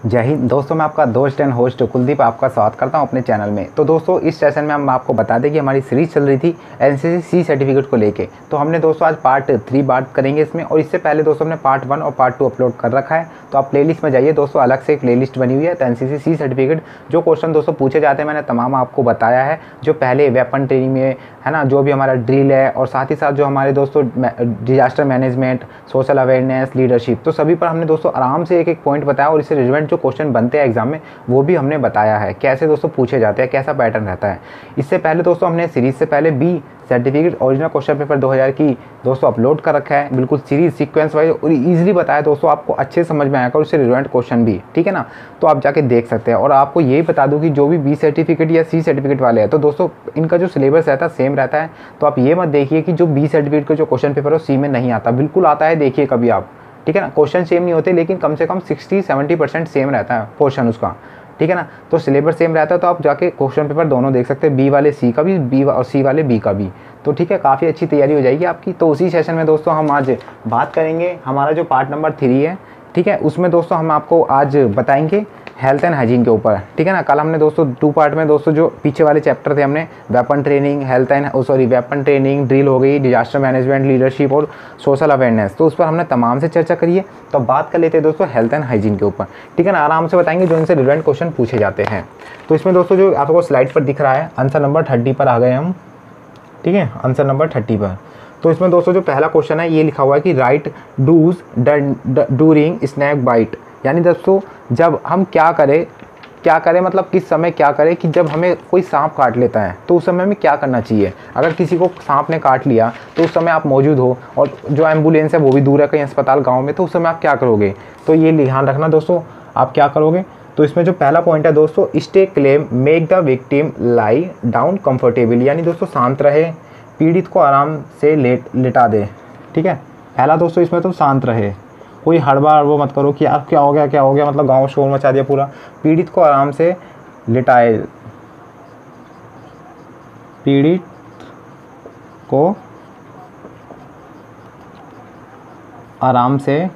जय हिंद दोस्तों, मैं आपका दोस्त एंड होस्ट कुलदीप आपका स्वागत करता हूं अपने चैनल में। तो दोस्तों, इस सेशन में हम आपको बता दें कि हमारी सीरीज चल रही थी एनसीसी सी सर्टिफिकेट को लेके। तो हमने दोस्तों आज पार्ट 3 बात करेंगे इसमें, और इससे पहले दोस्तों हमने पार्ट 1 और पार्ट 2 अपलोड कर रखा है। तो आप प्लेलिस्ट में जाइए दोस्तों, अलग से एक प्लेलिस्ट बनी हुई है। तो एनसीसी सी सर्टिफिकेट जो क्वेश्चन दोस्तों पूछे जाते हैं मैंने तमाम आपको बताया है। जो पहले वेपन ट्रेनिंग में है ना, जो भी हमारा ड्रिल है, और साथ ही साथ जो हमारे दोस्तों disaster management, social awareness, leadership, तो सभी पर हमने दोस्तों आराम से एक एक पॉइंट बताया। और इससे रिलेवेंट जो क्वेश्चन बनते हैं एग्जाम में वो भी हमने बताया है, कैसे दोस्तों पूछे जाते हैं, कैसा पैटर्न रहता है। इससे पहले दोस्तों हमने सीरीज से पहले B certificate original question paper 2000 की दोस्तों अपलोड कर रखा है, बिल्कुल सीरीज सीक्वेंस वाइज और इजीली बताया दोस्तों, आपको अच्छे समझ में आएगा और उससे रिलेवेंट क्वेश्चन भी, ठीक है ना। तो आप जाके देख सकते हैं। और आपको यही बता दूं कि जो भी बी सर्टिफिकेट या सी सर्टिफिकेट वाले हैं, तो दोस्तों इनका जो सिलेबस रहता है सेम रहता है। तो आप ये मत देखिए कि जो बी सर्टिफिकेट का जो क्वेश्चन पेपर है सी में नहीं आता, बिल्कुल आता है, देखिए कभी आप, ठीक है ना। क्वेश्चन सेम नहीं होते, लेकिन कम से कम 60-70% सेम रहता है पोर्शन उसका, ठीक है ना। तो सिलेबस सेम रहता है, तो आप जाके क्वेश्चन पेपर दोनों देख सकते हैं, बी वाले सी का भी, बी और सी वाले बी का भी। तो ठीक है, काफ़ी अच्छी तैयारी हो जाएगी आपकी। तो उसी सेशन में दोस्तों हम आज बात करेंगे हमारा जो पार्ट नंबर 3 है, ठीक है। उसमें दोस्तों हम आपको आज बताएंगे हेल्थ एंड हाइजीन के ऊपर, ठीक है ना। कल हमने दोस्तों 2 पार्ट में दोस्तों जो पीछे वाले चैप्टर थे हमने weapon training, weapon training, drill हो गई, डिजास्टर मैनेजमेंट, लीडरशिप और सोशल अवेयरनेस, तो उस पर हमने तमाम से चर्चा करी है। तो बात कर लेते हैं दोस्तों हेल्थ एंड हाइजीन के ऊपर, ठीक है ना। आराम से बताएंगे जो इनसे रिलेवेंट क्वेश्चन पूछे जाते हैं। तो इसमें दोस्तों जो आपको स्लाइड पर दिख रहा है, आंसर नंबर 30 पर आ गए हम, ठीक है, आंसर नंबर 30 पर। तो इसमें दोस्तों जो पहला क्वेश्चन है ये लिखा हुआ है कि right do's during snake bite, यानी दोस्तों जब हम क्या करें मतलब किस समय क्या करें कि जब हमें कोई सांप काट लेता है तो उस समय में क्या करना चाहिए। अगर किसी को सांप ने काट लिया तो उस समय आप मौजूद हो और जो एम्बुलेंस है वो भी दूर है कहीं अस्पताल गाँव में, तो उस समय आप क्या करोगे। तो ये ध्यान रखना दोस्तों, आप क्या करोगे। तो इसमें जो पहला पॉइंट है दोस्तों, stay claim make the victim lie down comfortably, यानी दोस्तों शांत रहे, पीड़ित को आराम से लिटा दे, ठीक है। पहला दोस्तों इसमें तो शांत रहे, कोई हड़बड़ वो मत करो कि यार क्या हो गया, मतलब गांव शोर मचा दिया पूरा। पीड़ित को आराम से लिटाए, पीड़ित को आराम से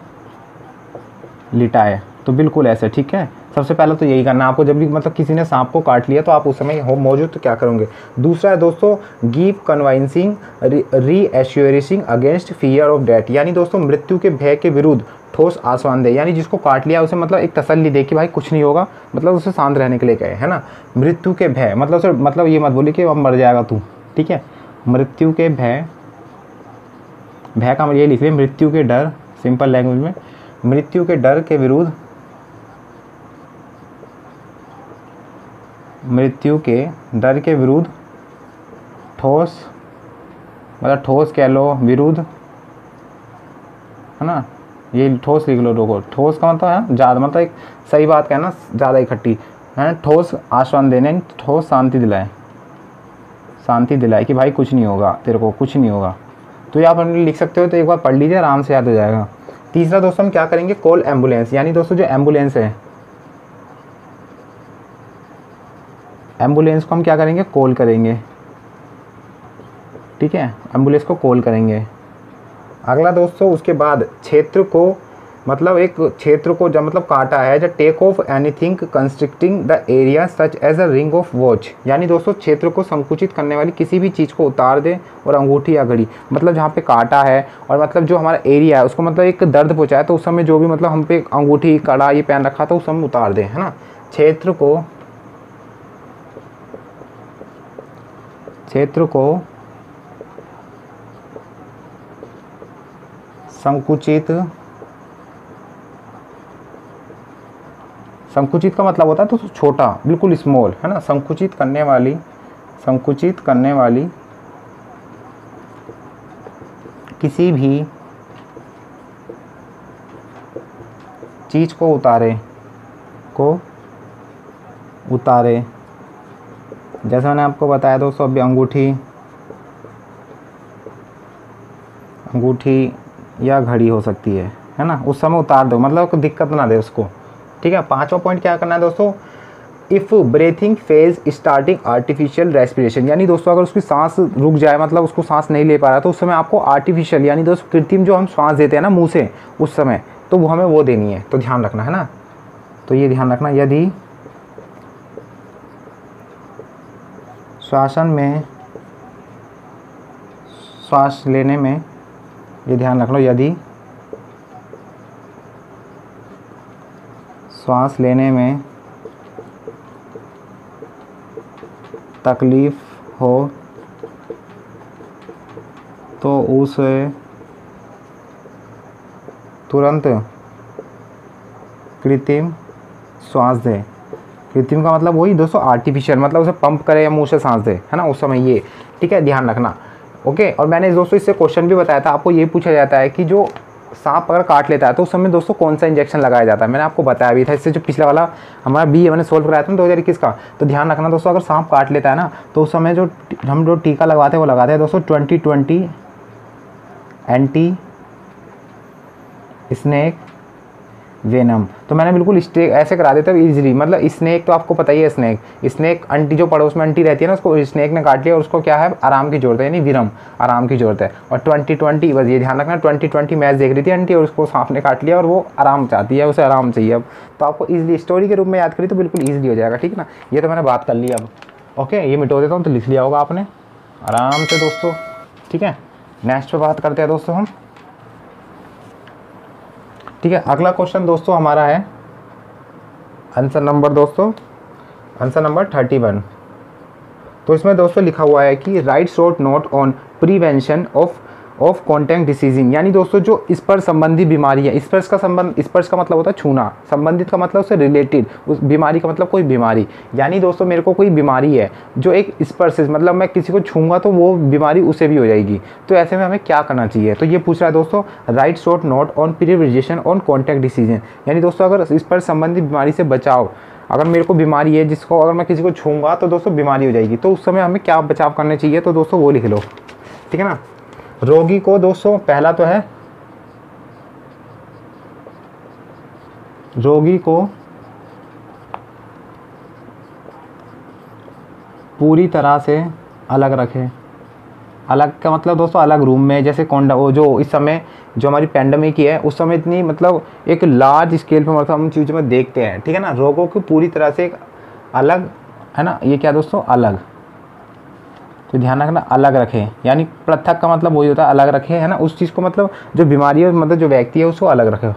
लिटाए, तो बिल्कुल ऐसे, ठीक है। सबसे पहले तो यही करना है आपको, जब भी मतलब किसी ने सांप को काट लिया तो आप उस समय हो मौजूद तो क्या करोगे। दूसरा है दोस्तों give convincing reassuring against fear of death, यानी दोस्तों मृत्यु के भय के विरुद्ध ठोस आश्वासन दे, यानी जिसको काट लिया उसे मतलब एक तसल्ली दे कि भाई कुछ नहीं होगा, मतलब उसे शांत रहने के लिए कहे, है ना। मृत्यु के भय मतलब ये मत बोली कि अब मर जाएगा तू, ठीक है। मृत्यु के भय का ये लिख लिया, मृत्यु के डर, सिंपल लैंग्वेज में, मृत्यु के डर के विरुद्ध, मृत्यु के डर के विरुद्ध ठोस, मतलब ठोस कह लो, विरुद्ध, है ना। ये ठोस लिख लो, रोको, ठोस का मतलब है ज़्यादा, मतलब एक सही बात कहना, ज़्यादा इकट्ठी है। ठोस आश्वासन देने, ठोस शांति दिलाए कि भाई कुछ नहीं होगा, तेरे को कुछ नहीं होगा। तो ये आप लिख सकते हो, तो एक बार पढ़ लीजिए, आराम से याद हो जाएगा। तीसरा दोस्तों हम क्या करेंगे, कॉल एम्बुलेंस, यानी दोस्तों जो एम्बुलेंस है, एम्बुलेंस को हम क्या करेंगे, कॉल करेंगे, ठीक है, एम्बुलेंस को कॉल करेंगे। अगला दोस्तों उसके बाद क्षेत्र को, मतलब एक क्षेत्र को जब मतलब काटा है, जब take off anything constricting the area such as a ring of watch, यानी दोस्तों क्षेत्र को संकुचित करने वाली किसी भी चीज़ को उतार दे, और अंगूठी या घड़ी, मतलब जहाँ पे काटा है और मतलब जो हमारा एरिया है उसको मतलब एक दर्द पहुँचाया, तो उस समय जो भी मतलब हम पे अंगूठी कड़ा ये पहन रखा था उस समय उतार दें, है ना। क्षेत्र को संकुचित का मतलब होता है तो छोटा, बिल्कुल स्मॉल, है ना। संकुचित करने वाली किसी भी चीज को उतारे, जैसा मैंने आपको बताया दोस्तों अभी, अंगूठी या घड़ी हो सकती है ना, उस समय उतार दो, मतलब कोई दिक्कत ना दे उसको, ठीक है। पांचवा पॉइंट क्या करना है दोस्तों, if breathing phase starting artificial respiration, यानी दोस्तों अगर उसकी सांस रुक जाए, मतलब उसको सांस नहीं ले पा रहा, तो उस समय आपको आर्टिफिशियल, यानी दोस्तों कृत्रिम जो हम सांस देते हैं ना मुंह से, उस समय तो वो हमें वो देनी है, तो ध्यान रखना, है ना। तो ये ध्यान रखना, यदि श्वासन में श्वास लेने में, ये ध्यान रख लो, यदि श्वास लेने में तकलीफ हो तो उसे तुरंत कृत्रिम श्वास दे। कृत्रिम का मतलब वही दोस्तों आर्टिफिशियल, मतलब उसे पंप करे या मुंह से सांस दे, है ना, उस समय ये, ठीक है, ध्यान रखना। ओके, और मैंने दोस्तों इससे क्वेश्चन भी बताया था, आपको ये पूछा जाता है कि जो सांप अगर काट लेता है तो उस समय दोस्तों कौन सा इंजेक्शन लगाया जाता है, मैंने आपको बताया भी था। इससे जो पिछला वाला हमारा बी मैंने सोल्व कराया था ना 2021 का, तो ध्यान रखना दोस्तों, अगर सांप काट लेता है ना तो उस समय जो हम जो टीका लगवाते हैं वो लगाते हैं दोस्तों 2020 एंटी स्नेक वेनम। तो मैंने बिल्कुल ऐसे करा देता है इजीली, मतलब स्नेक तो आपको पता ही है, स्नेक अंटी जो पड़ोस में अंटी रहती है ना, उसको स्नेक ने काट लिया और उसको क्या है, आराम की जरूरत है, यानी विरम, आराम की जरूरत है। और 2020 बस ये ध्यान रखना, 2020 मैच देख रही थी अंटी और उसको सांप ने काट लिया और वो आराम चाहती है, उसे आराम चाहिए। अब तो आपको ईजिली स्टोरी के रूप में याद करी तो बिल्कुल ईजिली हो जाएगा, ठीक है ना। ये तो मैंने बात कर ली अब। ओके, ये मिटो देता हूँ तो लिख लिया होगा आपने आराम से दोस्तों, ठीक है। नेक्स्ट पे बात करते हैं दोस्तों हम, ठीक है। अगला क्वेश्चन दोस्तों हमारा है आंसर नंबर 31। तो इसमें दोस्तों लिखा हुआ है कि write short note on prevention of contact diseases, यानी दोस्तों जो स्पर्श संबंधी बीमारी है, स्पर्श का मतलब होता है छूना, संबंधित का मतलब उससे रिलेटेड, उस बीमारी का मतलब कोई बीमारी, यानी दोस्तों मेरे को कोई बीमारी है जो एक स्पर्श, मतलब मैं किसी को छूंगा तो वो बीमारी उसे भी हो जाएगी, तो ऐसे में हमें क्या करना चाहिए। तो ये पूछ रहा है दोस्तों, right short note on prevention on contact decision, यानी दोस्तों अगर स्पर्श संबंधी बीमारी से बचाव, अगर मेरे को बीमारी है जिसको अगर मैं किसी को छूंगा तो दोस्तों बीमारी हो जाएगी, तो उस समय हमें क्या बचाव करने चाहिए, तो दोस्तों वो लिख लो, ठीक है ना। रोगी को दोस्तों पहला तो है, रोगी को पूरी तरह से अलग रखें। अलग का मतलब दोस्तों अलग रूम में, जैसे वो जो इस समय जो हमारी पैंडेमिक ही है उस समय इतनी मतलब एक लार्ज स्केल पर मतलब हम चीज़ों में देखते हैं, ठीक है ना। रोगों को पूरी तरह से एक अलग, है ना, ये क्या दोस्तों, अलग, तो ध्यान रखना अलग रखें, यानी पृथक का मतलब वही होता है अलग रखें, है ना, उस चीज़ को मतलब जो बीमारी है मतलब जो व्यक्ति है उसको अलग रखें,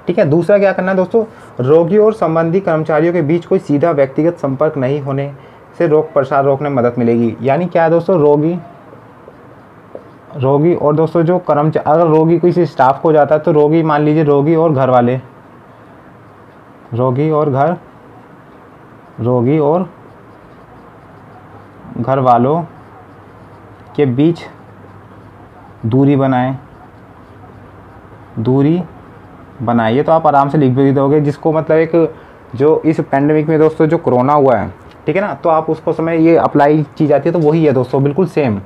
ठीक है। दूसरा क्या करना है दोस्तों, रोगी और संबंधी कर्मचारियों के बीच कोई सीधा व्यक्तिगत संपर्क नहीं होने से रोग प्रसार रोकने में मदद मिलेगी। यानी क्या है दोस्तों, रोगी और दोस्तों जो कर्मचारी, अगर रोगी किसी स्टाफ को जाता है तो रोगी मान लीजिए रोगी और घर वाले, रोगी और घर वालों के बीच दूरी बनाइए, तो आप आराम से लिख भी दोगे, जिसको मतलब एक जो इस पैंडेमिक में दोस्तों जो कोरोना हुआ है, ठीक है ना, तो आप उसको समय ये अप्लाई की जाती है, तो वही है दोस्तों, बिल्कुल सेम,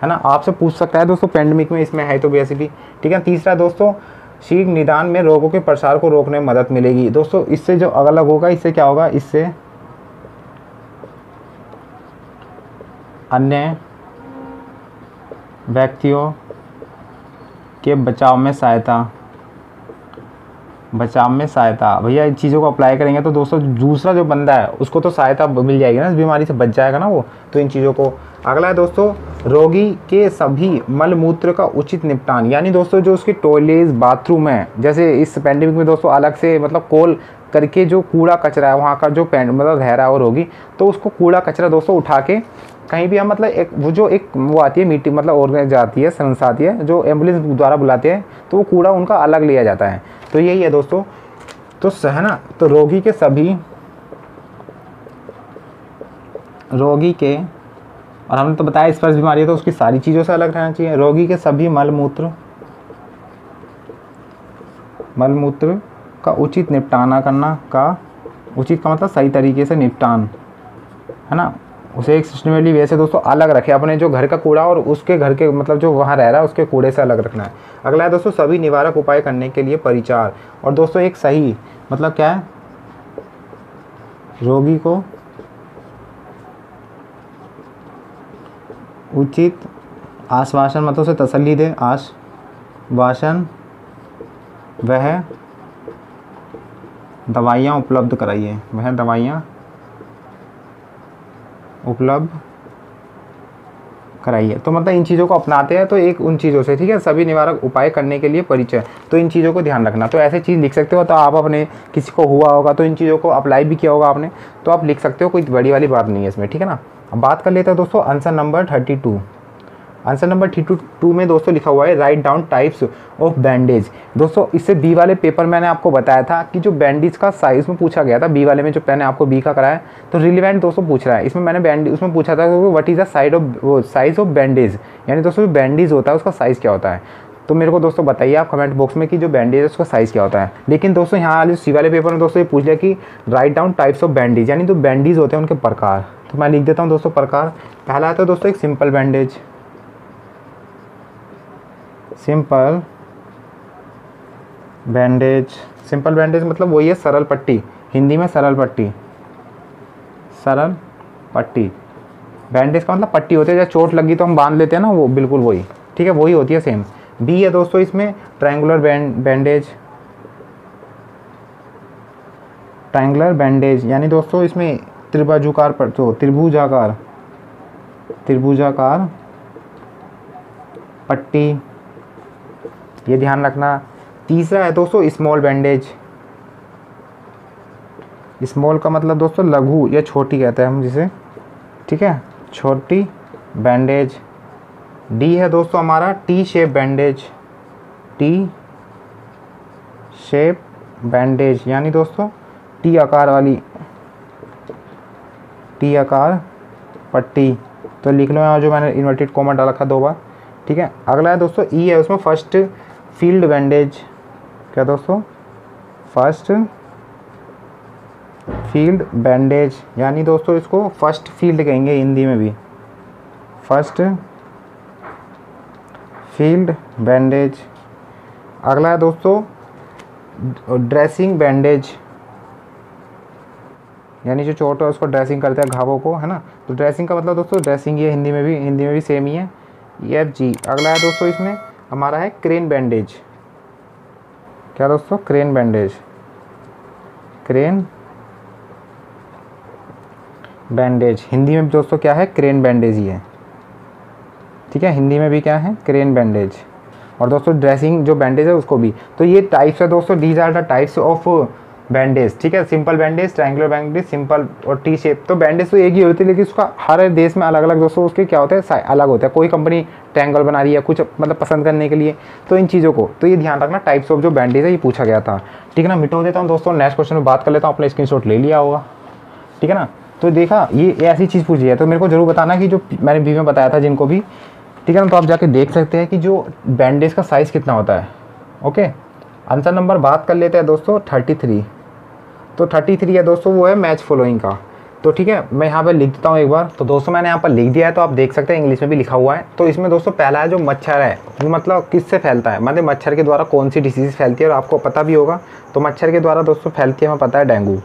है ना। आपसे पूछ सकता है दोस्तों पैंडेमिक में इसमें है तो वैसे भी, ठीक है। तीसरा दोस्तों, शीघ्र निदान में रोगों के प्रसार को रोकने में मदद मिलेगी। दोस्तों इससे जो अलग होगा, इससे क्या होगा, इससे अन्य व्यक्तियों के बचाव में सहायता, भैया इन चीज़ों को अप्लाई करेंगे तो दोस्तों दूसरा जो बंदा है उसको तो सहायता मिल जाएगी ना, इस बीमारी से बच जाएगा ना वो, तो इन चीज़ों को। अगला है दोस्तों, रोगी के सभी मल मूत्र का उचित निपटान, यानी दोस्तों जो उसके टॉयलेट बाथरूम है, जैसे इस पैंडेमिक में दोस्तों अलग से मतलब कॉल करके जो कूड़ा कचरा है वहाँ का जो मतलब रह रहा है वो रोगी, तो उसको कूड़ा कचरा दोस्तों उठा के कहीं भी हम मतलब एक वो आती है मीटिंग, मतलब ऑर्गेनाइज आती है, संस्था आती है जो एम्बुलेंस द्वारा बुलाते हैं, तो वो कूड़ा उनका अलग लिया जाता है, तो यही है दोस्तों, तो है ना। तो रोगी के, और हमने तो बताया स्पर्श बीमारी है तो उसकी सारी चीज़ों से अलग रहना चाहिए। रोगी के सभी मल मूत्र का उचित निपटाना करना, उचित का मतलब सही तरीके से निपटान, है ना, उसे एक सिस्टमेटिकली वे से दोस्तों अलग रखे, अपने जो घर का कूड़ा और उसके घर के मतलब जो वहाँ रह रहा है उसके कूड़े से अलग रखना है। अगला है दोस्तों, सभी निवारक उपाय करने के लिए परिचार, और दोस्तों एक सही मतलब क्या है, रोगी को उचित आश्वासन, मतलब उसे तसल्ली दे, आश्वासन वह दवाइयाँ उपलब्ध कराइए, वह दवाइयाँ उपलब्ध कराइए। तो मतलब इन चीज़ों को अपनाते हैं तो एक उन चीज़ों से, ठीक है, सभी निवारक उपाय करने के लिए परिचय, तो इन चीज़ों को ध्यान रखना। तो ऐसे चीज़ लिख सकते हो। तो आप अपने किसी को हुआ होगा तो इन चीज़ों को अप्लाई भी किया होगा आपने, तो आप लिख सकते हो, कोई बड़ी वाली बात नहीं है इसमें, ठीक है ना। अब बात कर लेते हैं दोस्तों आंसर नंबर 32। आंसर नंबर 32 में दोस्तों लिखा हुआ है write down types of bandage. दोस्तों इससे बी वाले पेपर मैंने आपको बताया था कि जो बैंडेज का साइज़ में पूछा गया था, बी वाले में जो मैंने आपको बी का कराया, तो रिलेवेंट दोस्तों पूछ रहा है इसमें। मैंने बैंडेज उसमें पूछा था what is the size of bandage, यानी दोस्तों जो बैंडेज होता है उसका साइज़ क्या होता है। तो मेरे को दोस्तों बताइए आप कमेंट बॉक्स में कि जो बैंडेज है उसका साइज़ क्या होता है। लेकिन दोस्तों यहाँ वाले सी वाले पेपर में दोस्तों ये पूछ लिया कि write down types of bandage, यानी जो बैंडेज होते हैं उनके प्रकार। तो मैं लिख देता हूँ दोस्तों प्रकार। पहला आता है दोस्तों एक simple bandage, simple bandage. Simple bandage मतलब वही है सरल पट्टी, हिंदी में सरल पट्टी, सरल पट्टी। बैंडेज का मतलब पट्टी होती है, जब चोट लगी तो हम बांध लेते हैं ना, वो बिल्कुल वही, ठीक है, वही होती है सेम। बी है दोस्तों इसमें ट्रायंगुलर बैंडेज, ट्रायंगुलर बैंडेज, यानी दोस्तों इसमें त्रिभुजाकार पट्टी, ये ध्यान रखना। तीसरा है दोस्तों स्मॉल बैंडेज। स्मॉल का मतलब दोस्तों लघु या छोटी कहते हैं हम जिसे, ठीक है, छोटी बैंडेज। डी है दोस्तों हमारा T shape bandage, T shape bandage, यानी दोस्तों टी आकार वाली, टी आकार पट्टी। तो लिख लो यहाँ जो मैंने इन्वर्टेड कॉमा डाला था 2 बार, ठीक है। अगला है दोस्तों ई है, उसमें फर्स्ट फील्ड बैंडेज। क्या दोस्तों, फर्स्ट फील्ड बैंडेज, यानी दोस्तों इसको फर्स्ट फील्ड कहेंगे हिंदी में भी, फर्स्ट फील्ड बैंडेज। अगला है दोस्तों ड्रेसिंग बैंडेज, यानी जो चोट है उसको ड्रेसिंग करते हैं घावों को, है ना। तो ड्रेसिंग का मतलब दोस्तों ड्रेसिंग, ये हिंदी में भी सेम ही है, EFG। अगला है दोस्तों इसमें हमारा है क्रेन बैंडेज। क्या दोस्तों, crane bandage, crane bandage. Hindi में दोस्तों क्या है, क्रेन बैंडेज ही है, ठीक है, हिंदी में भी क्या है, क्रेन बैंडेज। और दोस्तों ड्रेसिंग जो बैंडेज है उसको भी। तो ये टाइप्स है दोस्तों, these are the types of bandage, ठीक है। Simple bandage, triangular bandage, simple और टी शेप। तो बैंडेज तो एक ही होती है, लेकिन उसका हर देश में अलग अलग दोस्तों उसके क्या होता है, अलग होता है। कोई कंपनी ट्रायंगल बना रही है कुछ मतलब पसंद करने के लिए, तो इन चीज़ों को तो ये ध्यान रखना, टाइप्स ऑफ जो बैंडेज है ये पूछा गया था, ठीक है ना। मिटा देता हूँ दोस्तों, नेक्स्ट क्वेश्चन में बात कर लेता हूँ। अपना स्क्रीनशॉट ले लिया होगा, ठीक है ना। तो देखा ये ऐसी चीज़ पूछी है, तो मेरे को जरूर बताना कि जो मैंने बी में बताया था जिनको भी, ठीक है ना। तो आप जाके देख सकते हैं कि जो बैंडेज का साइज़ कितना होता है। ओके, आंसर नंबर बात कर लेते हैं दोस्तों 33। तो 33 है दोस्तों, वो है मैच फॉलोइंग का। तो ठीक है, मैं यहाँ पर लिख देता हूँ एक बार। तो दोस्तों मैंने यहाँ पर लिख दिया है, तो आप देख सकते हैं इंग्लिश में भी लिखा हुआ है। तो इसमें दोस्तों पहला है जो मच्छर है, वो मतलब किससे फैलता है, मतलब मच्छर के द्वारा कौन सी डिसीज़ फैलती है, और आपको पता भी होगा। तो मच्छर के द्वारा दोस्तों फैलती है, हमें पता है, डेंगू।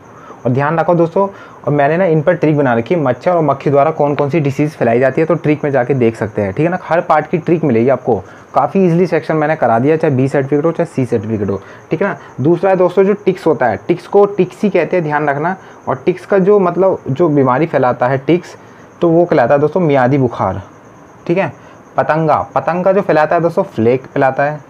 और ध्यान रखो दोस्तों, और मैंने ना इन पर ट्रिक बना रखी है, मच्छर और मक्खी द्वारा कौन कौन सी डिसीज़ फैलाई जाती है। तो ट्रिक में जाके देख सकते हैं, ठीक है ना। हर पार्ट की ट्रिक मिलेगी आपको, काफ़ी इजीली सेक्शन मैंने करा दिया, चाहे बी सर्टिफिकेट हो चाहे सी सर्टिफिकेट हो, ठीक है ना। दूसरा है दोस्तों जो टिक्स होता है, टिक्स को टिक्स ही कहते हैं, ध्यान रखना। और टिक्स का जो मतलब जो बीमारी फैलाता है टिक्स, तो वो कहलाता है दोस्तों मियादी बुखार, ठीक है। पतंगा जो फैलाता है दोस्तों फ्लेक फैलाता है।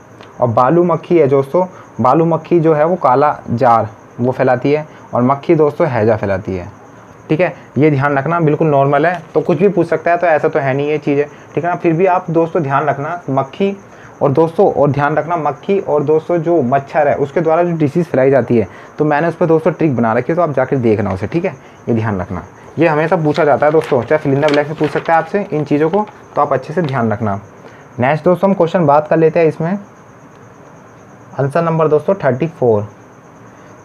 और बालू मक्खी है दोस्तों, बालू मक्खी जो है वो काला जार वो फैलाती है। और मक्खी दोस्तों हैजा फैलाती है, ठीक है। ये ध्यान रखना, बिल्कुल नॉर्मल है, तो कुछ भी पूछ सकता है, तो ऐसा तो है नहीं ये चीज़ है, ठीक है ना। फिर भी आप दोस्तों ध्यान रखना मक्खी और दोस्तों, और ध्यान रखना मक्खी और दोस्तों जो मच्छर है उसके द्वारा जो डिसीज़ फैलाई जाती है, तो मैंने उस पर दोस्तों ट्रिक बना रखी है, तो आप जाकर देखना उसे, ठीक है। ये ध्यान रखना, ये हमेशा पूछा जाता है दोस्तों, चाहे फिल इन द ब्लैंक से पूछ सकता है आपसे इन चीज़ों को, तो आप अच्छे से ध्यान रखना। नेक्स्ट दोस्तों हम क्वेश्चन बात कर लेते हैं इसमें, आंसर नंबर दोस्तों 34।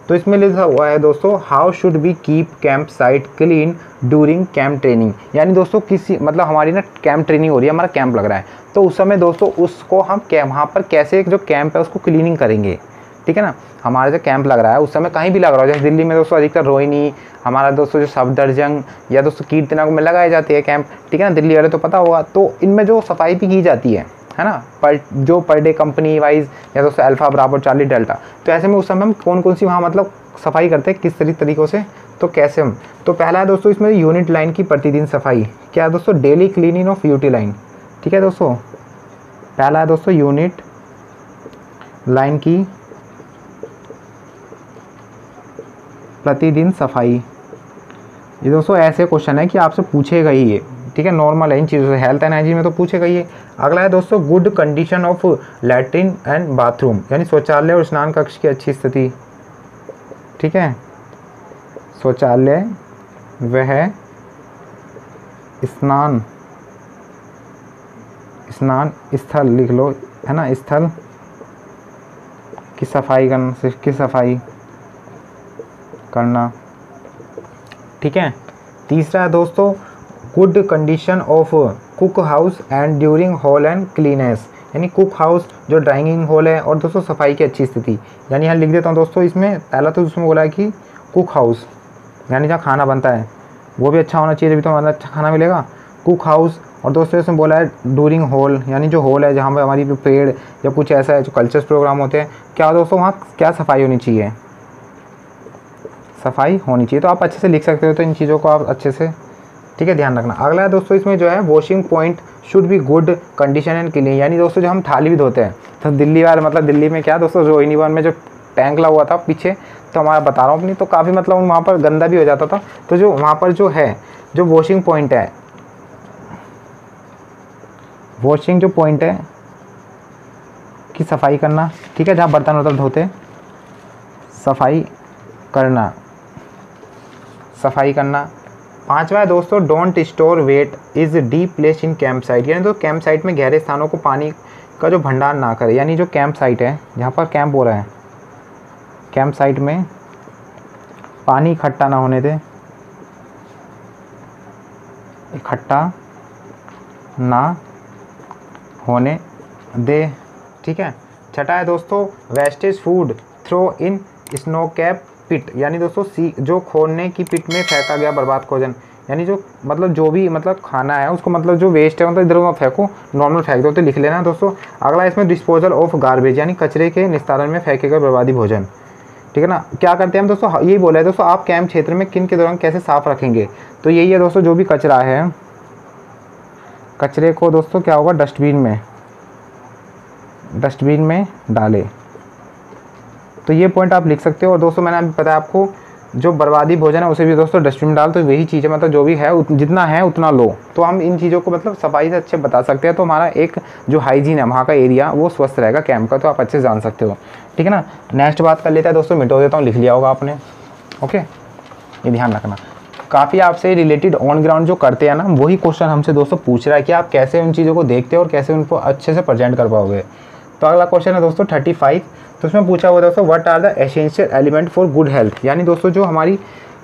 तो इसमें लिखा हुआ है दोस्तों, how should be keep camp site clean during camp training. यानी दोस्तों किसी मतलब हमारी ना कैंप ट्रेनिंग हो रही है, हमारा कैंप लग रहा है, तो उस समय दोस्तों उसको हम वहाँ पर कैसे जो कैंप है उसको क्लीनिंग करेंगे, ठीक है ना। हमारा जो कैंप लग रहा है उस समय कहीं भी लग रहा हो, जैसे दिल्ली में दोस्तों अधिकतर रोहिणी, हमारा दोस्तों जो सफदरजंग या दोस्तों कीर्तनाग में लगाए जाते हैं कैंप, ठीक है ना, दिल्ली वाले तो पता होगा। तो इनमें जो सफाई भी की जाती है ना, पर डे कंपनी वाइज या दोस्तों अल्फा बराबर चार्ली डेल्टा, तो ऐसे में उस समय हम कौन कौन सी वहाँ मतलब सफाई करते हैं किस तरीकों से, तो कैसे हम, तो पहला है दोस्तों इसमें यूनिट लाइन की प्रतिदिन सफाई। क्या है दोस्तों, daily cleaning of UT line. ठीक है दोस्तों, पहला है दोस्तों यूनिट लाइन की प्रतिदिन सफाई। ये दोस्तों ऐसे क्वेश्चन है कि आपसे पूछेगा ही ये, ठीक है, नॉर्मल है इन चीज़ों से, हेल्थ एंड हाइजीन में तो पूछेगा ही ये। अगला है दोस्तों good condition of latrine and bathroom, यानी शौचालय और स्नान कक्ष की अच्छी स्थिति। ठीक है, शौचालय वह स्नान स्थल लिख लो, है ना, स्थल की सफाई करना। ठीक है, तीसरा है दोस्तों good condition of cook house and during hall and cleanness, यानी कुक हाउस जो डाइनिंग हॉल है और दोस्तों सफाई की अच्छी स्थिति। यानी यहाँ लिख देता हूँ दोस्तों, इसमें पहला तो उसमें बोला है कि कुक हाउस यानी जहाँ खाना बनता है वो भी अच्छा होना चाहिए, तभी तो हमारा अच्छा खाना मिलेगा, कुक हाउस। और दोस्तों इसमें बोला है ड्यूरिंग हॉल, यानी जो हॉल है जहाँ पर हमारी पेड़ या कुछ ऐसा है जो कल्चर्स प्रोग्राम होते हैं, क्या दोस्तों वहाँ क्या सफाई होनी चाहिए, सफाई होनी चाहिए। तो आप अच्छे से लिख सकते हो, तो इन चीज़ों को आप अच्छे से, ठीक है, ध्यान रखना। अगला है दोस्तों इसमें जो है washing point should be good condition and clean, यानी दोस्तों जो हम थाली भी धोते हैं, तो दिल्ली वाले मतलब दिल्ली में क्या दोस्तों रोहिणी वन में जो टैंक लगा हुआ था पीछे, तो हमारा बता रहा हूँ अपनी, तो काफ़ी मतलब वहाँ पर गंदा भी हो जाता था। तो जो वहाँ पर जो है जो वॉशिंग पॉइंट है, वॉशिंग जो पॉइंट है की सफाई करना, ठीक है, जहाँ बर्तन वर्तन धोते सफाई करना। पांचवा है दोस्तों don't store wet is deep place in camp site, यानी तो कैंप साइट में गहरे स्थानों को पानी का जो भंडार ना करे, यानी जो कैंप साइट है जहाँ पर कैंप हो रहा है, कैंप साइट में पानी इकट्ठा ना होने दे, इकट्ठा ना होने दे। ठीक है, छठा है दोस्तों wastage food throw in snow cap pit, यानी दोस्तों जो खोलने की पिट में फेंका गया बर्बाद भोजन, यानी जो मतलब जो भी मतलब खाना है उसको मतलब जो वेस्ट है मतलब इधर उधर फेंको, नॉर्मल फेंक दो, तो लिख लेना दोस्तों। अगला इसमें डिस्पोजल ऑफ गार्बेज, यानी कचरे के निस्तारण में फेंके गए बर्बादी भोजन। ठीक है ना, क्या करते हैं हम दोस्तों, यही बोला है दोस्तों आप कैंप क्षेत्र में किन के दौरान कैसे साफ रखेंगे, तो यही है दोस्तों जो भी कचरा है, कचरे को दोस्तों क्या होगा डस्टबिन में डाले। तो ये पॉइंट आप लिख सकते हो। और दोस्तों मैंने अभी बताया आपको जो बर्बादी भोजन है उसे भी दोस्तों डस्टबिन में डाल, तो वही चीज़ है, मतलब जो भी है जितना है उतना लो। तो हम इन चीज़ों को मतलब सफाई से अच्छे बता सकते हैं, तो हमारा एक जो हाइजीन है वहाँ का एरिया वो स्वस्थ रहेगा कैंप का, तो आप अच्छे से जान सकते हो। ठीक है ना, नेक्स्ट बात कर लेते हैं दोस्तों, मिटो देता हूँ, लिख लिया होगा आपने। ओके, ये ध्यान रखना, काफ़ी आपसे रिलेटेड ऑन ग्राउंड जो करते हैं ना वही क्वेश्चन हमसे दोस्तों पूछ रहा है कि आप कैसे उन चीज़ों को देखते हो और कैसे उनको अच्छे से प्रेजेंट कर पाओगे। तो अगला क्वेश्चन है दोस्तों 35, तो उसमें पूछा हुआ दोस्तों what are the essential element for good health, यानी दोस्तों जो हमारी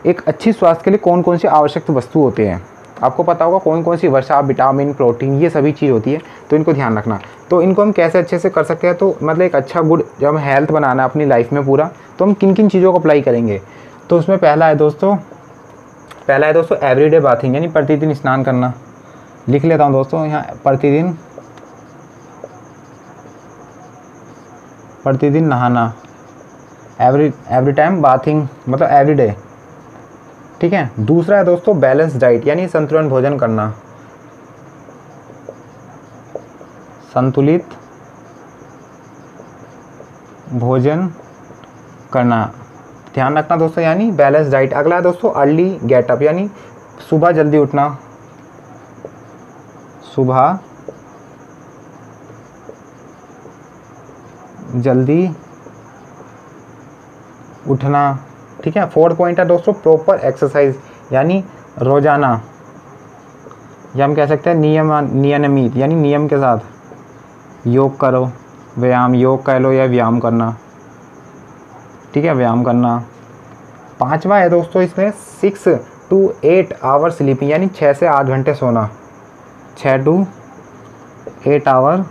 एक अच्छी स्वास्थ्य के लिए कौन कौन सी आवश्यक वस्तु होते हैं, आपको पता होगा कौन कौन सी वसा, विटामिन, प्रोटीन, ये सभी चीज़ होती है, तो इनको ध्यान रखना। तो इनको हम कैसे अच्छे से कर सकते हैं, तो मतलब एक अच्छा गुड जब हम हेल्थ बनाना है अपनी लाइफ में पूरा, तो हम किन किन चीज़ों को अप्लाई करेंगे। तो उसमें पहला है दोस्तों एवरीडे बाथिंग, यानी प्रतिदिन स्नान करना। लिख लेता हूँ दोस्तों यहाँ, प्रतिदिन नहाना, एवरी टाइम बाथिंग मतलब एवरी डे। ठीक है, दूसरा है दोस्तों बैलेंस डाइट, यानी संतुलन भोजन करना, संतुलित भोजन करना, ध्यान रखना दोस्तों, यानी बैलेंस डाइट। अगला है दोस्तों अर्ली गेटअप, यानी सुबह जल्दी उठना, सुबह जल्दी उठना। ठीक है, फोर्थ पॉइंट है दोस्तों प्रॉपर एक्सरसाइज, यानी रोजाना, या हम कह सकते हैं नियमित, यानी नियम के साथ योग करो, व्यायाम, योग कह लो या व्यायाम करना। ठीक है, व्यायाम करना। पांचवा है दोस्तों इसमें 6 to 8 आवर स्लीपिंग, यानी 6 से 8 घंटे सोना, 6 to 8 आवर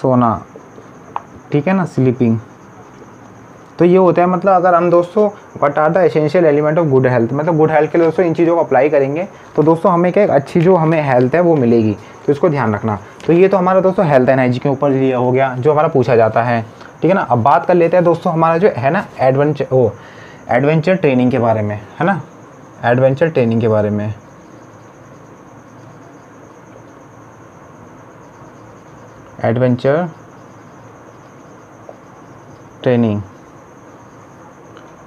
सोना। ठीक है ना, स्लीपिंग। तो ये होता है मतलब अगर हम दोस्तों what are the essential element of good health, मतलब गुड हेल्थ के लिए दोस्तों इन चीज़ों को अप्लाई करेंगे तो दोस्तों हमें क्या एक अच्छी जो हमें हेल्थ है वो मिलेगी, तो इसको ध्यान रखना। तो ये तो हमारा दोस्तों हेल्थ एंड हाइजीन के ऊपर ये हो गया जो हमारा पूछा जाता है। ठीक है ना। अब बात कर लेते हैं दोस्तों हमारा जो है ना एडवेंचर ट्रेनिंग के बारे में, है ना, एडवेंचर ट्रेनिंग के बारे में। एडवेंचर ट्रेनिंग,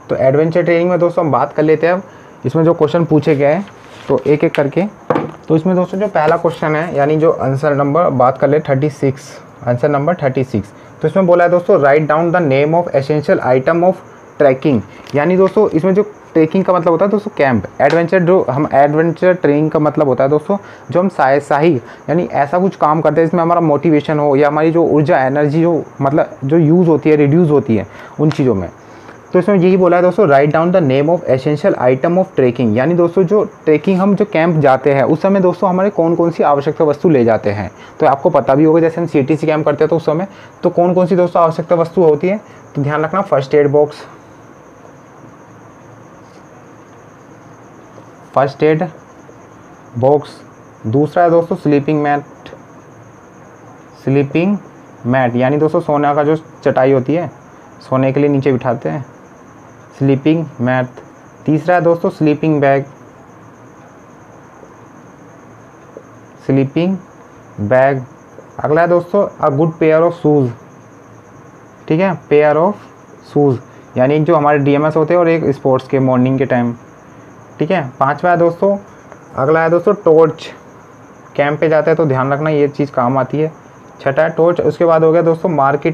तो एडवेंचर ट्रेनिंग में दोस्तों हम बात कर लेते हैं अब इसमें जो क्वेश्चन पूछे गए हैं, तो एक एक करके। तो इसमें दोस्तों जो पहला क्वेश्चन है, यानी जो आंसर नंबर बात कर ले 36, आंसर नंबर 36। तो इसमें बोला है दोस्तों write down the name of essential item of trekking. यानी दोस्तों इसमें जो ट्रैकिंग का मतलब होता है दोस्तों कैंप, एडवेंचर जो हम एडवेंचर ट्रेनिंग का मतलब होता है दोस्तों जो हम सही यानी ऐसा कुछ काम करते हैं इसमें हमारा मोटिवेशन हो या हमारी जो ऊर्जा एनर्जी हो, मतलब जो यूज़ होती है, रिड्यूस होती है उन चीज़ों में। तो इसमें यही बोला है दोस्तों write down the name of essential item of trekking. यानी दोस्तों जो ट्रैकिंग हम जो कैंप जाते हैं उस समय दोस्तों हमारे कौन कौन सी आवश्यकता वस्तु ले जाते हैं। तो आपको पता भी होगा जैसे हम CTC कैंप करते हैं तो उस समय तो कौन कौन सी दोस्तों आवश्यकता वस्तु होती है, तो ध्यान रखना first aid box, first aid box, दूसरा है दोस्तों स्लीपिंग मैट यानी दोस्तों सोने का जो चटाई होती है, सोने के लिए नीचे बिठाते हैं, स्लीपिंग मैट। तीसरा है दोस्तों स्लीपिंग बैग। अगला है दोस्तों a good pair of shoes, ठीक है, पेयर ऑफ शूज़ यानी जो हमारे DMS होते हैं और एक स्पोर्ट्स के मॉर्निंग के टाइम, ठीक है। पांचवा है दोस्तों, अगला है दोस्तों टॉर्च, कैंप पे जाते हैं तो ध्यान रखना ये चीज़ काम आती है। छठा है टॉर्च। उसके बाद हो गया दोस्तों मार्कर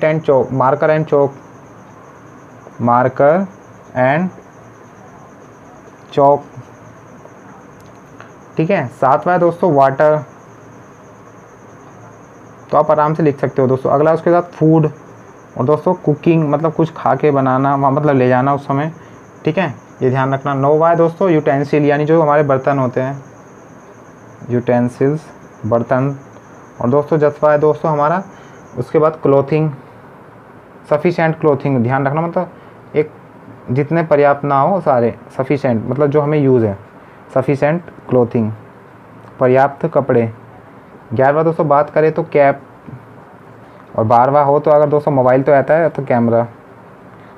एंड चौक, ठीक है। सातवां है दोस्तों वाटर, तो आप आराम से लिख सकते हो दोस्तों। अगला उसके साथ फूड और दोस्तों कुकिंग, मतलब कुछ खा के बनाना वहाँ मतलब ले जाना उस समय, ठीक है, ये ध्यान रखना। 9वां है दोस्तों यूटेंसिल यानी जो हमारे बर्तन होते हैं, यूटेंसिल्स बर्तन। और दोस्तों 10वां है दोस्तों हमारा उसके बाद क्लोथिंग, सफिशेंट क्लोथिंग, ध्यान रखना मतलब एक जितने पर्याप्त ना हो सारे, सफिशेंट मतलब जो हमें यूज़ है, सफिशेंट क्लोथिंग, पर्याप्त कपड़े। 11वां दोस्तों बात करें तो कैप, और 12वां हो तो अगर दोस्तों मोबाइल तो आता है तो कैमरा।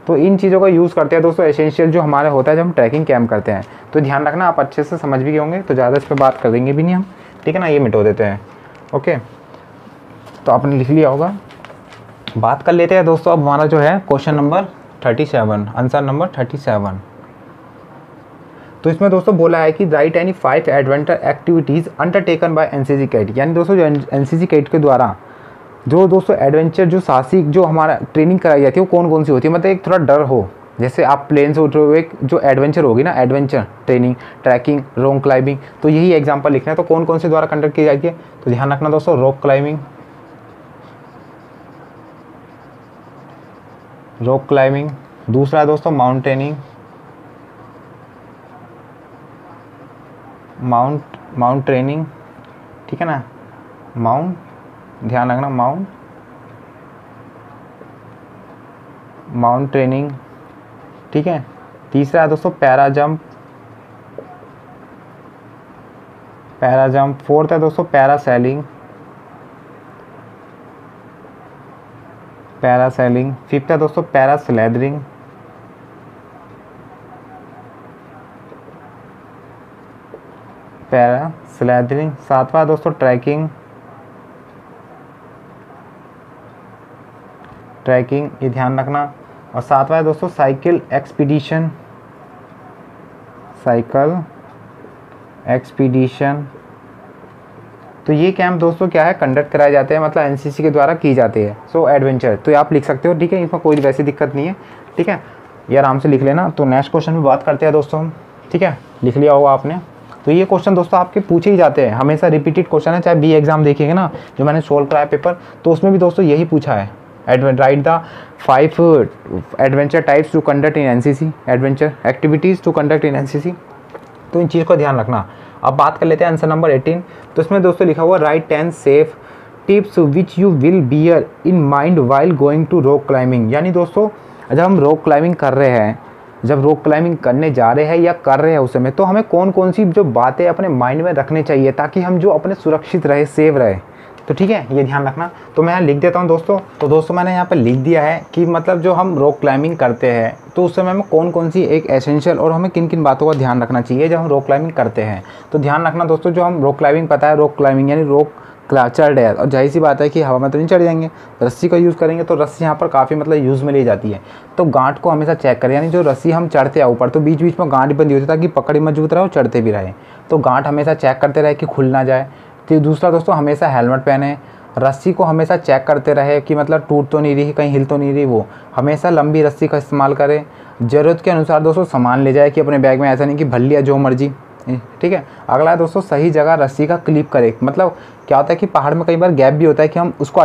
तो इन चीज़ों का यूज़ करते हैं दोस्तों एसेंशियल जो हमारे होता है जब हम ट्रैकिंग कैंप करते हैं। तो ध्यान रखना आप अच्छे से समझ भी गए होंगे, तो ज़्यादा इस पर बात कर देंगे भी नहीं हम, ठीक है ना, ये मिटो देते हैं। ओके, तो आपने लिख लिया होगा। बात कर लेते हैं दोस्तों अब हमारा जो है क्वेश्चन नंबर 37, आंसर नंबर 37। तो इसमें दोस्तों बोला है कि write any 5 adventure activities undertaken by NCC cadet. यानी दोस्तों जो NCC कैट के द्वारा जो दोस्तों एडवेंचर जो साहसिक जो हमारा ट्रेनिंग कराई जाती है वो कौन कौन सी होती है, मतलब एक थोड़ा डर हो, जैसे आप प्लेन से उठ रहे हो, एक जो एडवेंचर होगी ना, adventure training, trekking, rock climbing, तो यही एग्जांपल लिखना है। तो कौन कौन से द्वारा कंडक्ट की जाती है, तो ध्यान रखना दोस्तों रॉक क्लाइंबिंग। दूसरा है दोस्तों माउंटेनिंग, माउंट ट्रेनिंग, ठीक है ना, ध्यान रखना माउंट ट्रेनिंग, ठीक है। तीसरा है दोस्तों पैरा जंप। फोर्थ है दोस्तों पैरासेलिंग। फिफ्थ है दोस्तों पैरास्लेदरिंग। सातवां दोस्तों ट्रैकिंग, ये ध्यान रखना। और सातवां है दोस्तों साइकिल एक्सपीडिशन। तो ये कैंप दोस्तों क्या है, कंडक्ट कराए जाते हैं, मतलब NCC के द्वारा की जाती है। सो एडवेंचर तो आप लिख सकते हो, ठीक है, इसमें कोई वैसी दिक्कत नहीं है, ठीक है, ये आराम से लिख लेना। तो नेक्स्ट क्वेश्चन में बात करते हैं दोस्तों हम, ठीक है, लिख लिया होगा आपने। तो ये क्वेश्चन दोस्तों आपके पूछे ही जाते हैं, हमेशा रिपीटेड क्वेश्चन है, चाहे B एग्जाम देखिएगा ना जो मैंने सोल्व कराया पेपर, तो उसमें भी दोस्तों यही पूछा है, write the 5 adventure types to conduct in NCC, adventure activities to conduct in NCC। तो इन चीज़ को ध्यान रखना। अब बात कर लेते हैं आंसर नंबर 18। तो इसमें दोस्तों लिखा हुआ write 10 safe tips which you will bear in mind while going to rock climbing. यानी दोस्तों जब हम रॉक क्लाइंबिंग कर रहे हैं, जब रॉक क्लाइंबिंग करने जा रहे हैं या कर रहे हैं उस समय, तो हमें कौन कौन सी जो बातें अपने माइंड में रखनी चाहिए ताकि हम जो अपने सुरक्षित रहे, सेव रहे, तो ठीक है, ये ध्यान रखना। तो मैं यहाँ लिख देता हूँ दोस्तों। तो दोस्तों मैंने यहाँ पर लिख दिया है कि मतलब जो हम रॉक क्लाइंबिंग करते हैं तो उस समय में कौन कौन सी एक एसेंशियल और हमें किन किन बातों का ध्यान रखना चाहिए जब हम रॉक क्लाइंबिंग करते हैं। तो ध्यान रखना दोस्तों, जो हम रॉक क्लाइंबिंग, पता है रॉक क्लाइंबिंग यानी रॉक चढ़ रहे हैं और जाहिर सी बात है कि हवा में तो नहीं चढ़ जाएंगे, रस्सी का यूज़ करेंगे। तो रस्सी यहाँ पर काफ़ी मतलब यूज़ में ली जाती है। तो गांठ को हमेशा चेक करें, यानी जो रस्सी हम चढ़ते हैं ऊपर तो बीच बीच में गांठ बंदी होती है ताकि पकड़ी मजबूत रहे और चढ़ते भी रहे। तो गांठ हमेशा चेक करते रहे कि खुल ना जाए। तो दूसरा दोस्तों, हमेशा हेलमेट पहने, रस्सी को हमेशा चेक करते रहे कि मतलब टूट तो नहीं रही, कहीं हिल तो नहीं रही। वो हमेशा लंबी रस्सी का इस्तेमाल करें। ज़रूरत के अनुसार दोस्तों सामान ले जाए कि अपने बैग में, ऐसा नहीं कि भर लिया जो मर्जी, ठीक है। अगला है दोस्तों, सही जगह रस्सी का क्लिप करें। मतलब क्या होता है कि पहाड़ में कई बार गैप भी होता है कि हम उसको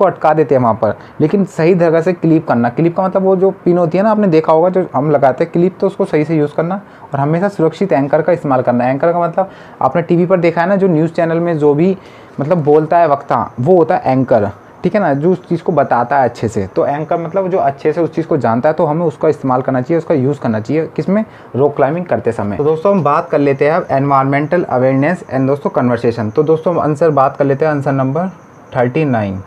अटका देते हैं वहाँ पर, लेकिन सही जगह से क्लिप करना। क्लिप का मतलब वो जो पिन होती है ना, आपने देखा होगा जो हम लगाते हैं क्लिप, तो उसको सही से यूज़ करना और हमेशा सुरक्षित एंकर का इस्तेमाल करना। एंकर का मतलब आपने टीवी पर देखा है ना, जो न्यूज़ चैनल में जो भी मतलब बोलता है वक्ता, वो होता है एंकर, ठीक है ना, जो उस चीज़ को बताता है अच्छे से। तो एंकर मतलब जो अच्छे से उस चीज़ को जानता है, तो हमें उसका इस्तेमाल करना चाहिए, उसका यूज़ करना चाहिए किसमें, रॉक क्लाइंबिंग करते समय। तो दोस्तों हम बात कर लेते हैं अब एनवायरमेंटल अवेयरनेस एंड दोस्तों कन्वर्सेशन। तो दोस्तों हम आंसर बात कर लेते हैं, आंसर नंबर 39,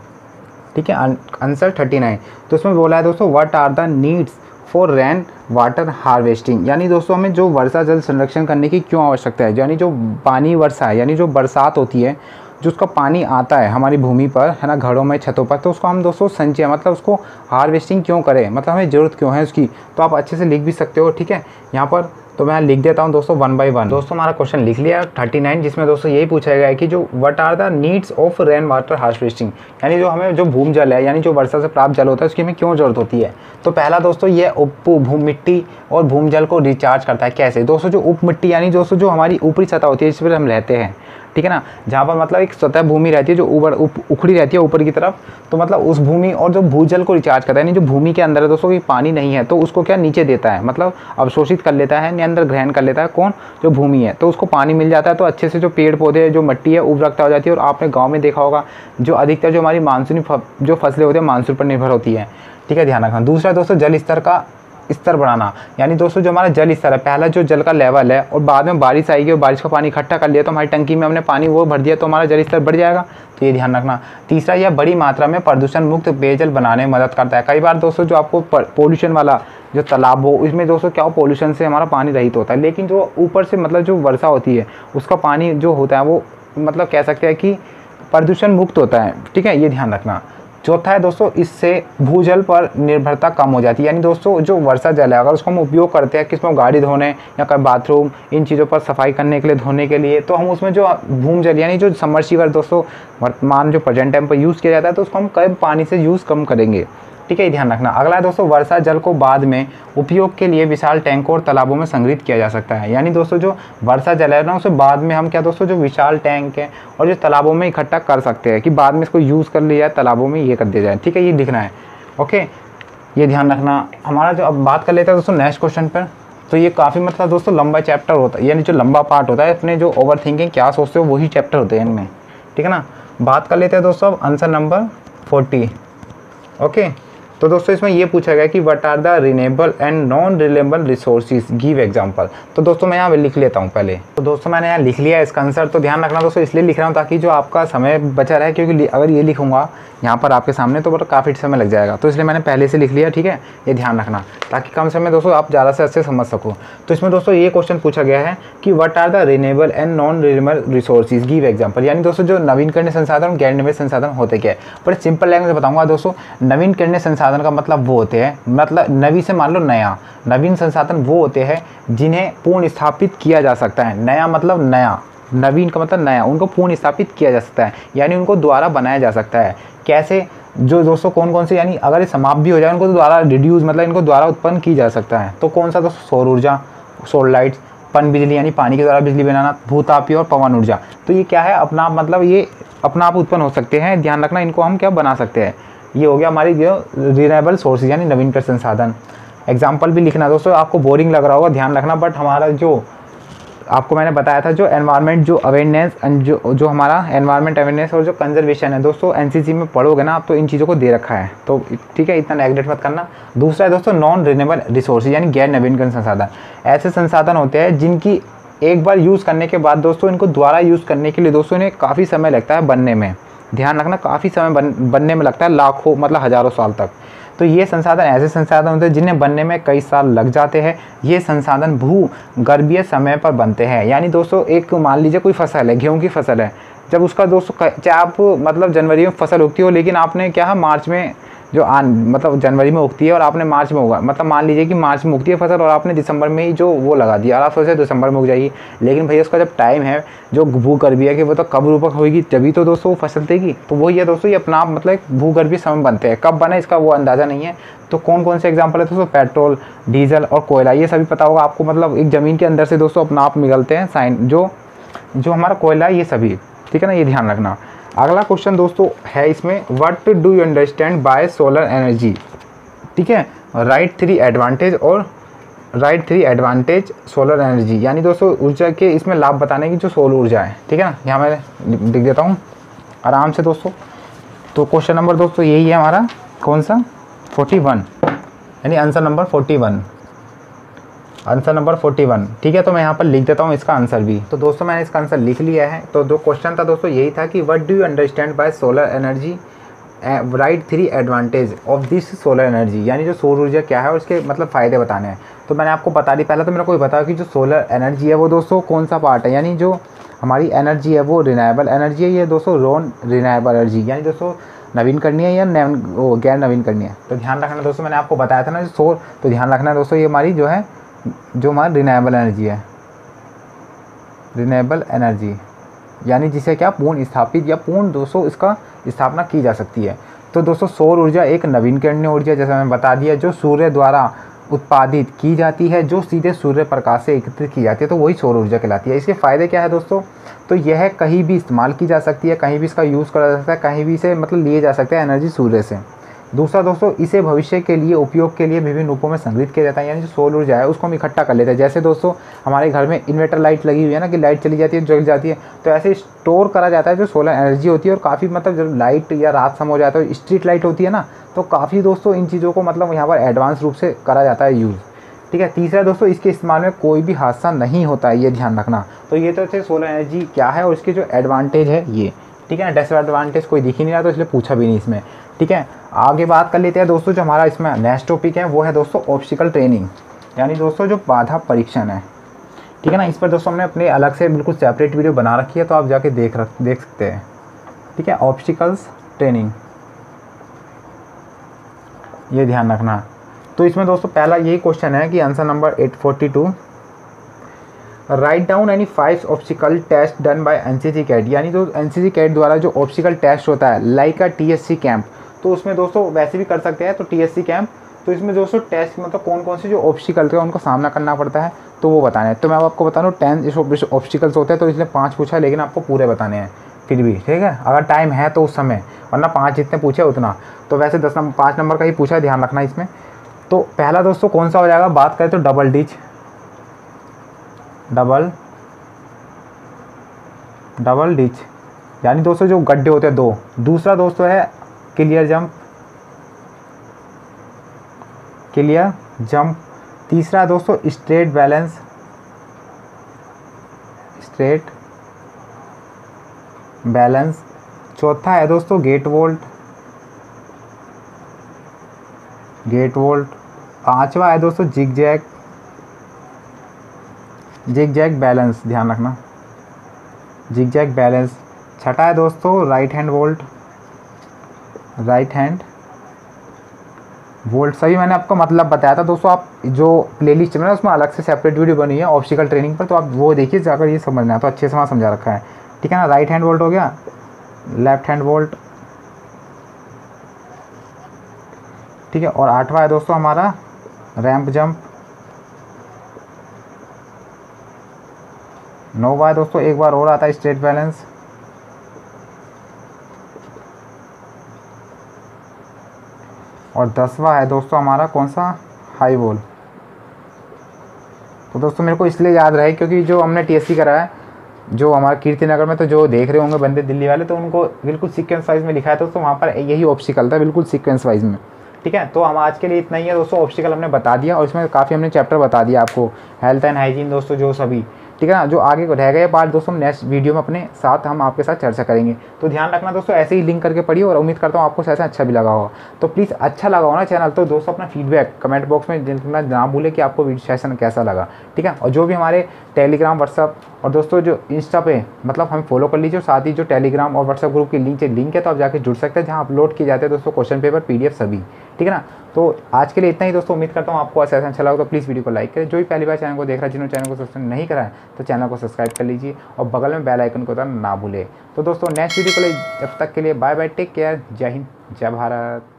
ठीक है, आंसर 39। तो इसमें बोला है दोस्तों, what are the needs for rain water harvesting, यानी दोस्तों हमें जो वर्षा जल संरक्षण करने की क्यों आवश्यकता है। यानी जो पानी वर्षा है, यानी जो बरसात होती है, जो उसका पानी आता है हमारी भूमि पर, है ना, घरों में, छतों पर, तो उसको हम दोस्तों संचय मतलब उसको हार्वेस्टिंग क्यों करें, मतलब हमें ज़रूरत क्यों है उसकी। तो आप अच्छे से लिख भी सकते हो, ठीक है, यहाँ पर। तो मैं लिख देता हूँ दोस्तों 1 by 1। दोस्तों हमारा क्वेश्चन लिख लिया 39, जिसमें दोस्तों यही पूछा गया है कि जो what are the needs of rain water harvesting, यानी जो हमें जो भूमि जल है, यानी जो वर्षा से प्राप्त जल होता है, उसकी हमें क्यों ज़रूरत होती है। तो पहला दोस्तों ये मिट्टी और भूमि जल को रिचार्ज करता है। कैसे दोस्तों, जो उप मिट्टी यानी दोस्तों जो हमारी ऊपरी सतह होती है जिस पर हम रहते हैं, ठीक है ना, जहाँ पर मतलब एक सतह भूमि रहती है जो उखड़ी रहती है ऊपर की तरफ, तो मतलब उस भूमि और जो भूजल को रिचार्ज करता है, यानी जो भूमि के अंदर है दोस्तों, कि पानी नहीं है तो उसको क्या नीचे देता है, मतलब अवशोषित कर लेता है, अंदर ग्रहण कर लेता है, कौन, जो भूमि है, तो उसको पानी मिल जाता है। तो अच्छे से जो पेड़ पौधे, जो मिट्टी है उर्वरकता हो जाती है। और आपने गाँव में देखा होगा, जो अधिकतर जो हमारी मानसूनी जो फसलें होती है मानसून पर निर्भर होती है, ठीक है, ध्यान रखना। दूसरा दोस्तों, जल स्तर का स्तर बढ़ाना, यानी दोस्तों जो हमारा जल स्तर है, पहला जो जल का लेवल है, और बाद में बारिश आएगी और बारिश का पानी इकट्ठा कर लिया तो हमारी टंकी में हमने पानी वो भर दिया तो हमारा जल स्तर बढ़ जाएगा, तो ये ध्यान रखना। तीसरा, यह बड़ी मात्रा में प्रदूषण मुक्त पेयजल बनाने में मदद करता है। कई बार दोस्तों जो आपको पोल्यूशन वाला जो तालाब हो, इसमें दोस्तों क्या हो, पोल्यूशन से हमारा पानी रहित होता है, लेकिन जो ऊपर से मतलब जो वर्षा होती है उसका पानी जो होता है वो मतलब कह सकते हैं कि प्रदूषण मुक्त होता है, ठीक है, ये ध्यान रखना। चौथा है दोस्तों, इससे भूजल पर निर्भरता कम हो जाती है। यानी दोस्तों जो वर्षा जल है, अगर उसको हम उपयोग करते हैं किसमें, गाड़ी धोने या कहीं बाथरूम, इन चीज़ों पर सफाई करने के लिए, धोने के लिए, तो हम उसमें जो भूजल यानी जो सबमर्सिबल दोस्तों वर्तमान जो प्रेजेंट टाइम पर यूज़ किया जाता है, तो उसको हम कम पानी से यूज़ कम करेंगे, ठीक है, ध्यान रखना। अगला है दोस्तों, वर्षा जल को बाद में उपयोग के लिए विशाल टैंकों और तालाबों में संग्रहित किया जा सकता है। यानी दोस्तों जो वर्षा जल है ना, उसे बाद में हम क्या दोस्तों जो विशाल टैंक है और जो तालाबों में इकट्ठा कर सकते हैं, कि बाद में इसको यूज़ कर लिया जाए, तालाबों में ये कर दिया जाए, ठीक है, ये लिखना है, ओके, ये ध्यान रखना। हमारा जो अब बात कर लेते हैं दोस्तों नेक्स्ट क्वेश्चन पर। तो ये काफ़ी मतलब दोस्तों लंबा चैप्टर होता है, यानी जो लंबा पार्ट होता है, अपने जो ओवर थिंकिंग क्या सोचते हो वही चैप्टर होते हैं इनमें, ठीक है ना। बात कर लेते हैं दोस्तों अब आंसर नंबर 40, ओके। तो दोस्तों इसमें ये पूछा गया कि what are the renewable and non renewable resources, give example. तो दोस्तों मैं यहाँ लिख लेता हूँ पहले। तो दोस्तों मैंने यहाँ लिख लिया इसका आंसर। तो ध्यान रखना दोस्तों, इसलिए लिख रहा हूँ ताकि जो आपका समय बचा रहे, क्योंकि अगर ये लिखूंगा यहाँ पर आपके सामने तो बड़ा काफ़ी समय लग जाएगा, तो इसलिए मैंने पहले से लिख लिया, ठीक है, ये ध्यान रखना, ताकि कम समय दोस्तों आप ज़्यादा से अच्छे समझ सको। तो इसमें दोस्तों ये क्वेश्चन पूछा गया है कि what are the renewable and non renewable resources, give example. यानी दोस्तों जो नवीनकरणीय संसाधन और गैर नवीन संसाधन होते क्या है। बड़े सिंपल लैंग्वेज में बताऊंगा दोस्तों। नवीनकरणीय संसाधन का मतलब वो होते हैं, मतलब नवी से मान लो नया, नवीन संसाधन वो होते हैं जिन्हें पूर्ण स्थापित किया जा सकता है। नया मतलब नया, नवीन का मतलब नया, उनको पूर्ण स्थापित किया जा सकता है, यानी उनको दोबारा बनाया जा सकता है। कैसे, जो दोस्तों कौन कौन से, यानी अगर ये समाप्त भी हो जाए उनको दोबारा रिड्यूस मतलब इनको दोबारा उत्पन्न की जा सकता है। तो कौन सा दोस्तों, सौर ऊर्जा, सोलर लाइट्स, पन बिजली यानी पानी के द्वारा बिजली बनाना, भूतापीय और पवन ऊर्जा। तो ये क्या है, अपना मतलब ये अपना आप उत्पन्न हो सकते हैं, ध्यान रखना, इनको हम क्या बना सकते हैं। ये हो गया हमारी जो रिन्यूएबल सोर्सेज यानी नवीनकरणीय संसाधन। एग्जाम्पल भी लिखना दोस्तों, आपको बोरिंग लग रहा होगा, ध्यान रखना, बट हमारा जो आपको मैंने बताया था जो एनवायरनमेंट जो अवेयरनेस जो हमारा एनवायरनमेंट अवेयरनेस और जो कंजर्वेशन है दोस्तों, एनसीसी में पढ़ोगे ना आप, तो इन चीज़ों को दे रखा है, तो ठीक है, इतना नेगलेक्ट मत करना। दूसरा है दोस्तों नॉन रिन्यूएबल रिसोर्सेज यानी गैर नवीनकरणीय संसाधन। ऐसे संसाधन होते हैं जिनकी एक बार यूज़ करने के बाद दोस्तों इनको दोबारा यूज़ करने के लिए दोस्तों इन्हें काफ़ी समय लगता है बनने में, ध्यान रखना, काफ़ी समय बनने में लगता है, लाखों मतलब हज़ारों साल तक। तो ये संसाधन ऐसे संसाधन होते हैं जिन्हें बनने में कई साल लग जाते हैं। ये संसाधन भूगर्भीय समय पर बनते हैं। यानी दोस्तों एक मान लीजिए कोई फसल है, गेहूं की फसल है, जब उसका दोस्तों चाहे आप मतलब जनवरी में फसल उगती हो, लेकिन आपने क्या है मार्च में जो मतलब जनवरी में उगती है और आपने मार्च में उगा, मतलब मान लीजिए कि मार्च में उगती है फसल और आपने दिसंबर में ही जो वो लगा दिया और आप सोचे दिसंबर में उग जाएगी, लेकिन भैया उसका जब टाइम है जो भूगर्भीय कि वो तो कब रूपक होगी, तभी तो दोस्तों वो फसल देगी। तो वही है दोस्तों, ये अपना आप मतलब एक भूगर्भीय समय बनते हैं, कब बने इसका वो अंदाज़ा नहीं है। तो कौन कौन से एग्जाम्पल है दोस्तों, पेट्रोल, डीजल और कोयला, ये सभी पता होगा आपको, मतलब एक ज़मीन के अंदर से दोस्तों अपना आप निकलते हैं साइन जो हमारा कोयला है, ये सभी, ठीक है ना, ये ध्यान रखना। अगला क्वेश्चन दोस्तों है इसमें, what do you understand by solar energy, ठीक है, राइट 3 एडवांटेज सोलर एनर्जी, यानी दोस्तों ऊर्जा के इसमें लाभ बताने की जो सौर ऊर्जा है, ठीक है ना, यहाँ मैं लिख देता हूँ आराम से दोस्तों। तो क्वेश्चन नंबर दोस्तों यही है हमारा, कौन सा, 41, यानी आंसर नंबर 41, आंसर नंबर 41, ठीक है। तो मैं यहाँ पर लिख देता हूँ इसका आंसर भी। तो दोस्तों मैंने इसका आंसर लिख लिया है। तो जो क्वेश्चन था दोस्तों यही था कि what do you understand by solar energy, right 3 advantage of this solar energy, यानी जो सौर ऊर्जा क्या है और उसके मतलब फ़ायदे बताने हैं। तो मैंने आपको बता दी, पहले तो मेरे को ये बताया कि जो सोलर एनर्जी है वो दोस्तों कौन सा पार्ट है, यानी जो हमारी एनर्जी है वो रिन्यूएबल एनर्जी है, ये दोस्तों नॉन रिन्यूएबल एनर्जी, यानी दोस्तों नवीन करनी है या गैर नवीन करनी है। तो ध्यान रखना दोस्तों, मैंने आपको बताया था ना जो सौर, तो ध्यान रखना दोस्तों ये हमारी जो है, जो हमारी रिन्यूएबल एनर्जी है, रिन्यूएबल एनर्जी यानी जिसे क्या पूर्ण स्थापित या पूर्ण दोस्तों इसका स्थापना की जा सकती है। तो दोस्तों सौर ऊर्जा एक नवीनकरणीय ऊर्जा, जैसा मैंने बता दिया, जो सूर्य द्वारा उत्पादित की जाती है, जो सीधे सूर्य प्रकाश से एकत्रित की जाती है, तो वही सौर ऊर्जा कहलाती है। इसके फ़ायदे क्या है दोस्तों, तो यह कहीं भी इस्तेमाल की जा सकती है, कहीं भी इसका यूज़ करा जा सकता है, कहीं भी इसे मतलब लिए जा सकता है एनर्जी सूर्य से। दूसरा दोस्तों, इसे भविष्य के लिए उपयोग के लिए विभिन्न रूपों में संग्रहित किया जाता है, यानी जो सौर ऊर्जा है उसको हम इकट्ठा कर लेते हैं। जैसे दोस्तों हमारे घर में इन्वर्टर लाइट लगी हुई है ना, कि लाइट चली जाती है जल जाती है, तो ऐसे स्टोर करा जाता है जो सोलर एनर्जी होती है। और काफ़ी मतलब जब लाइट या रात समय हो जाता है, स्ट्रीट लाइट होती है ना, तो काफ़ी दोस्तों इन चीज़ों को मतलब यहाँ पर एडवांस रूप से करा जाता है यूज़, ठीक है। तीसरा दोस्तों, इसके इस्तेमाल में कोई भी हादसा नहीं होता है, ये ध्यान रखना। तो ये तो थे सोलर एनर्जी क्या है और इसके जो एडवांटेज है ये, ठीक है ना। डिसएडवांटेज कोई दिख ही नहीं रहा, तो इसलिए पूछा भी नहीं इसमें, ठीक है। आगे बात कर लेते हैं दोस्तों, जो हमारा इसमें नेक्स्ट टॉपिक है वो है दोस्तों ऑब्स्टिकल ट्रेनिंग, यानी दोस्तों जो बाधा परीक्षण है, ठीक है ना। इस पर दोस्तों हमने अपने अलग से बिल्कुल सेपरेट वीडियो बना रखी है, तो आप जाके देख सकते हैं, ठीक है। ऑब्स्टिकल्स ट्रेनिंग, ये ध्यान रखना। तो इसमें दोस्तों पहला यही क्वेश्चन है कि answer number 842, write down any 5 obstacle test done by NCC cadet, यानी जो एनसीसी कैट द्वारा जो ऑब्स्टिकल टेस्ट होता है लाइक अ टीएससी कैंप, तो उसमें दोस्तों वैसे भी कर सकते हैं, तो टीएससी कैंप, तो इसमें दोस्तों टेस्ट मतलब कौन कौन से जो ऑब्स्टिकल का उनको सामना करना पड़ता है, तो वो बताना है। तो मैं आपको बता रहा हूँ 10 ऑब्स्टिकल्स होते हैं, तो इसलिए 5 पूछा है, लेकिन आपको पूरे बताने हैं फिर भी, ठीक है, अगर टाइम है तो उस समय, वरना 5 जितने पूछे उतना। तो वैसे 5 नंबर का ही पूछा है, ध्यान रखना इसमें। तो पहला दोस्तों कौन सा हो जाएगा, बात करें तो डबल डिच, यानी दोस्तों जो गड्ढे होते हैं 2। दूसरा दोस्तों है क्लियर जंप। तीसरा दोस्तों स्ट्रेट बैलेंस। चौथा है दोस्तों गेट वोल्ट। पांचवा है दोस्तों जिग जैग बैलेंस, ध्यान रखना, जिग जैग बैलेंस। छठा है दोस्तों राइट हैंड वोल्ट। सभी मैंने आपको मतलब बताया था दोस्तों, आप जो प्लेलिस्ट में ना उसमें अलग से सेपरेट वीडियो बनी है ऑब्स्टिकल ट्रेनिंग पर, तो आप वो देखिए जाकर, ये समझना है, तो अच्छे से वहाँ समझा रखा है, ठीक है ना। राइट हैंड वोल्ट हो गया, लेफ्ट हैंड वोल्ट, ठीक है। और 8वां है दोस्तों हमारा रैंप जंप। 9वां है दोस्तों, एक बार और आता है स्ट्रेट बैलेंस। और 10वां है दोस्तों हमारा कौन सा, हाई वॉल। तो दोस्तों मेरे को इसलिए याद रहे क्योंकि जो हमने टीएससी करा है जो हमारा कीर्तिनगर में, तो जो देख रहे होंगे बंदे दिल्ली वाले, तो उनको बिल्कुल सीक्वेंस वाइज में लिखा है, तो वहाँ पर यही ऑब्स्टिकल था, बिल्कुल सीक्वेंस वाइज में, ठीक है। तो हम आज के लिए इतना ही है दोस्तों, ऑब्स्टिकल हमने बता दिया और इसमें काफ़ी हमने चैप्टर बता दिया आपको, हेल्थ एंड हाइजीन दोस्तों जो सभी, ठीक है ना। जो आगे को रह गए पार्ट दोस्तों नेक्स्ट वीडियो में अपने साथ हम आपके साथ चर्चा करेंगे। तो ध्यान रखना दोस्तों, ऐसे ही लिंक करके पढ़िए और उम्मीद करता हूँ आपको सेशन अच्छा भी लगा होगा। तो प्लीज़ अच्छा लगा हो ना चैनल तो दोस्तों अपना फीडबैक कमेंट बॉक्स में लिखना ना भूले कि आपको सेशन कैसा लगा, ठीक है। और जो भी हमारे टेलीग्राम व्हाट्सअप और दोस्तों जो इंस्टा पे मतलब हम फॉलो कर लीजिए, और साथ ही जो टेलीग्राम और व्हाट्सअप ग्रुप की लिंक है तो आप जाके जुड़ सकते हैं, जहाँ अपलोड किए जाते हैं दोस्तों क्वेश्चन पेपर PDF सभी, ठीक है ना। तो आज के लिए इतना ही दोस्तों, उम्मीद करता हूँ आपको सेशन अच्छा लगा। तो प्लीज़ वीडियो को लाइक करें, जो भी पहली बार चैनल को देख रहा है, जिन्होंने चैनल को सब्सक्राइब नहीं करा है तो चैनल को सब्सक्राइब कर लीजिए और बगल में बेल आइकन को दबाना ना भूले। तो दोस्तों नेक्स्ट वीडियो के लिए जब तक के लिए बाय बाय, टेक केयर, जय हिंद, जय भारत।